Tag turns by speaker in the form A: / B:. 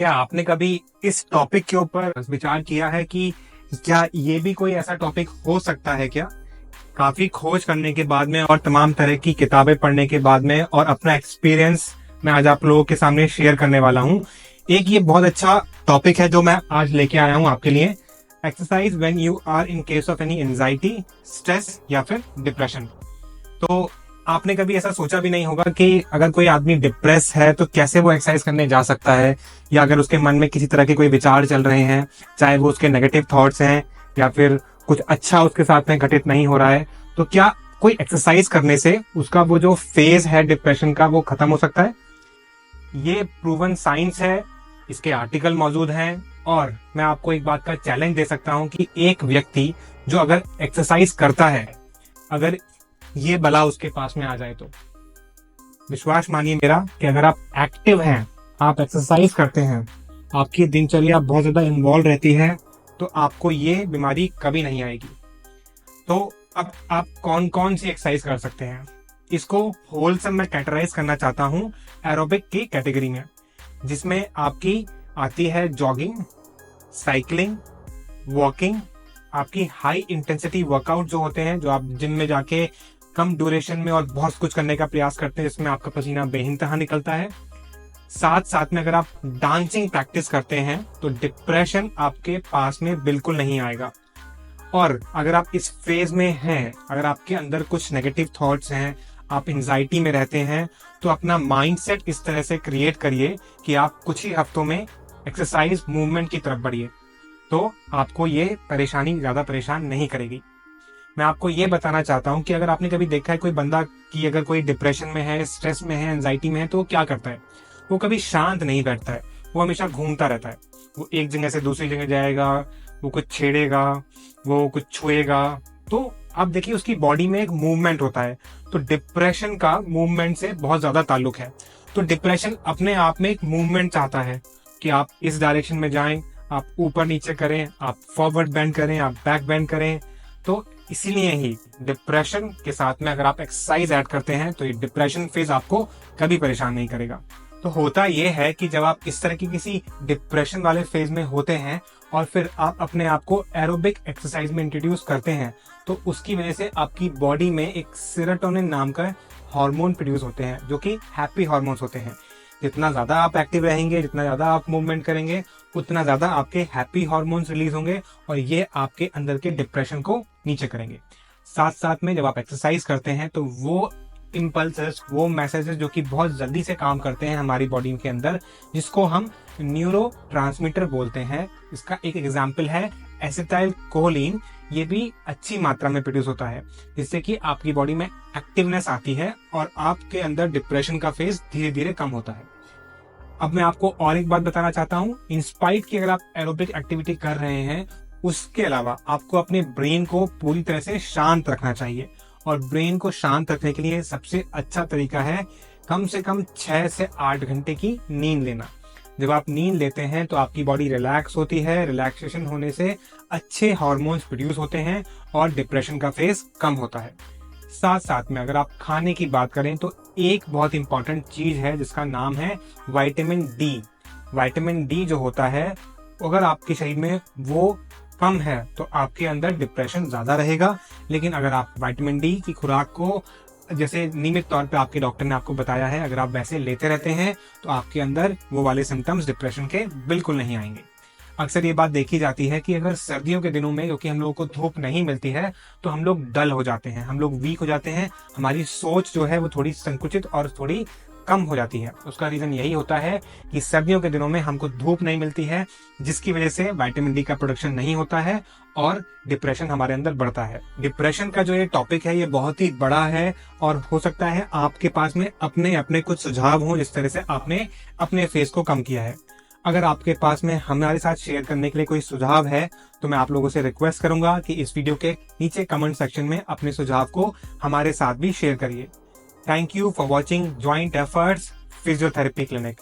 A: क्या आपने कभी इस टॉपिक के ऊपर विचार किया है कि क्या ये भी कोई ऐसा टॉपिक हो सकता है क्या? काफी खोज करने के बाद में और तमाम तरह की किताबें पढ़ने के बाद में और अपना एक्सपीरियंस मैं आज आप लोगों के सामने शेयर करने वाला हूँ। एक ये बहुत अच्छा टॉपिक है जो मैं आज लेके आया हूँ आपके लिए। Exercise when you are in case of any anxiety, stress या फिर डिप्रेशन। तो आपने कभी ऐसा सोचा भी नहीं होगा कि अगर कोई आदमी डिप्रेस है तो कैसे वो एक्सरसाइज करने जा सकता है, या अगर उसके मन में किसी तरह के कोई विचार चल रहे हैं, चाहे वो उसके नेगेटिव थॉट्स हैं या फिर कुछ अच्छा उसके साथ में घटित नहीं हो रहा है, तो क्या कोई एक्सरसाइज करने से उसका वो जो फेज है डिप्रेशन का वो खत्म हो सकता है? ये प्रूवन साइंस है, इसके आर्टिकल मौजूद हैं और मैं आपको एक बात का चैलेंज दे सकता हूं कि एक व्यक्ति जो अगर एक्सरसाइज करता है, अगर ये बला उसके पास में आ जाए तो विश्वास मानिए मेरा कि अगर आप एक्टिव हैं, आप एक्सरसाइज करते हैं, आपकी दिनचर्या बहुत ज्यादा इन्वॉल्व रहती है, तो आपको ये बीमारी कभी नहीं आएगी। तो अब आप कौन कौन सी एक्सरसाइज कर सकते हैं, इसको होलसम में कैटेगराइज करना चाहता हूं एरोबिक की कैटेगरी में, जिसमें आपकी आती है जॉगिंग, साइकिलिंग, वॉकिंग, आपकी हाई इंटेंसिटी वर्कआउट जो होते हैं, जो आप जिम में जाके कम ड्यूरेशन में और बहुत कुछ करने का प्रयास करते हैं, जिसमें आपका पसीना बेइंतहा निकलता है। साथ साथ में अगर आप डांसिंग प्रैक्टिस करते हैं तो डिप्रेशन आपके पास में बिल्कुल नहीं आएगा। और अगर आप इस फेज में हैं, अगर आपके अंदर कुछ नेगेटिव थॉट्स हैं, आप एंजाइटी में रहते हैं, तो अपना माइंडसेट इस तरह से क्रिएट करिए कि आप कुछ ही हफ्तों में एक्सरसाइज मूवमेंट की तरफ बढ़िए, तो आपको ये परेशानी ज्यादा परेशान नहीं करेगी। मैं आपको ये बताना चाहता हूँ कि अगर आपने कभी देखा है कोई बंदा कि अगर कोई डिप्रेशन में है, स्ट्रेस में है, एंजाइटी में है, तो वो क्या करता है? वो कभी शांत नहीं बैठता है, वो हमेशा घूमता रहता है। वो एक जगह से दूसरी जगह जाएगा, वो कुछ छेड़ेगा, वो कुछ छुएगा। तो आप देखिए उसकी बॉडी में एक मूवमेंट होता है। तो डिप्रेशन का मूवमेंट से बहुत ज्यादा ताल्लुक है। तो डिप्रेशन अपने आप में एक मूवमेंट चाहता है कि आप इस डायरेक्शन में जाएं, आप ऊपर नीचे करें, आप फॉरवर्ड बेंड करें, आप बैक बेंड करें। तो इसीलिए ही डिप्रेशन के साथ में अगर आप एक्सरसाइज ऐड करते हैं तो ये डिप्रेशन फेज आपको कभी परेशान नहीं करेगा। तो होता यह है कि जब आप इस तरह की किसी डिप्रेशन वाले फेज में होते हैं और फिर आप अपने आप को एरोबिक एक्सरसाइज में इंट्रोड्यूस करते हैं, तो उसकी वजह से आपकी बॉडी में एक सेरोटोनिन नाम का हार्मोन प्रोड्यूस होते हैं, जो कि हैप्पी हार्मोन्स होते हैं। जितना ज्यादा आप एक्टिव रहेंगे, जितना ज्यादा आप मूवमेंट करेंगे, उतना ज्यादा आपके हैप्पी हार्मोन्स रिलीज होंगे और ये आपके अंदर के डिप्रेशन को नीचे करेंगे। साथ साथ में जब आप एक्सरसाइज करते हैं तो वो इम्पल्सेस, वो मैसेजेस जो कि बहुत जल्दी से काम करते हैं हमारी बॉडी के अंदर, जिसको हम न्यूरो ट्रांसमीटर बोलते हैं। इसका एक एग्जाम्पल है एसिटाइल कोलिन। ये भी अच्छी मात्रा में प्रोड्यूस होता है, जिससे कि आपकी बॉडी में एक्टिवनेस आती है और आपके अंदर डिप्रेशन का फेज धीरे धीरे कम होता है। अब मैं आपको और एक बात बताना चाहता हूँ, इंस्पाइट की अगर आप एरोबिक एक्टिविटी कर रहे हैं, उसके अलावा आपको अपने ब्रेन को पूरी तरह से शांत रखना चाहिए। और ब्रेन को शांत रखने के लिए सबसे अच्छा तरीका है कम से कम 6 से 8 घंटे की नींद लेना। जब आप नींद लेते हैं तो आपकी बॉडी रिलैक्स होती है, रिलैक्सेशन होने से अच्छे हार्मोन्स प्रोड्यूस होते हैं और डिप्रेशन का फेज कम होता है। साथ साथ में अगर आप खाने की बात करें तो एक बहुत इंपॉर्टेंट चीज है जिसका नाम है विटामिन डी। विटामिन डी जो होता है, अगर आपके शरीर में वो कम है तो आपके अंदर डिप्रेशन ज्यादा रहेगा। लेकिन अगर आप विटामिन डी की खुराक को जैसे नियमित तौर पे आपके डॉक्टर ने आपको बताया है, अगर आप वैसे लेते रहते हैं तो आपके अंदर वो वाले सिम्टम्स डिप्रेशन के बिल्कुल नहीं आएंगे। अक्सर ये बात देखी जाती है कि अगर सर्दियों के दिनों में, क्योंकि हम लोगों को धूप नहीं मिलती है, तो हम लोग डल हो जाते हैं, हम लोग वीक हो जाते हैं, हमारी सोच जो है वो थोड़ी संकुचित और थोड़ी कम हो जाती है। उसका रीजन यही होता है कि सर्दियों के दिनों में हमको धूप नहीं मिलती है, जिसकी वजह से विटामिन डी का प्रोडक्शन नहीं होता है और डिप्रेशन हमारे अंदर बढ़ता है। डिप्रेशन का जो ये टॉपिक है ये बहुत ही बड़ा है और हो सकता है आपके पास में अपने अपने कुछ सुझाव हो जिस तरह से आपने अपने फेस को कम किया है। अगर आपके पास में हमारे साथ शेयर करने के लिए कोई सुझाव है तो मैं आप लोगों से रिक्वेस्ट करूंगा कि इस वीडियो के नीचे कमेंट सेक्शन में अपने सुझाव को हमारे साथ भी शेयर करिए। Thank you for watching Joint Efforts Physiotherapy Clinic.